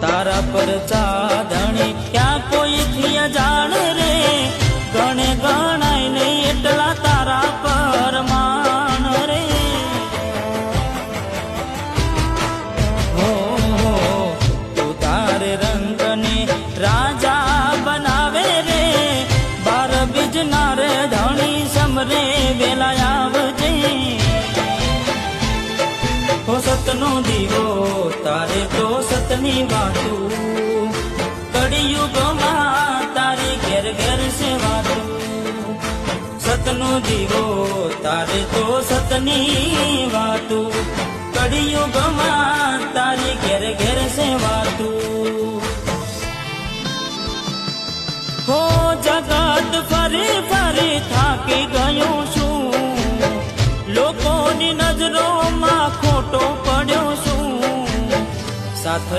તારા પર ચાધણી ક્યાં કોઈ થી જાણ રે ગણે ગણાય નહીં એટલા તારા પર માન રે હો તું તારે રંગને રાજા બનાવે રે બાર બીજના રે ધણી સમરે વેલા આવજે હો સતનો દીવો તારે તો સતની વાતું કળિયુગમાં તારી ઘેર ઘેર સેવાતું સતનો દીવો તારે તો સતની વાતું કળિયુગમાં તારી ઘેર ઘેર સેવાતું હો જગત ફરી ફરી થાકી ગયો છું લોકોની નજરોમાં ખોટો પડ્યો છું સાથ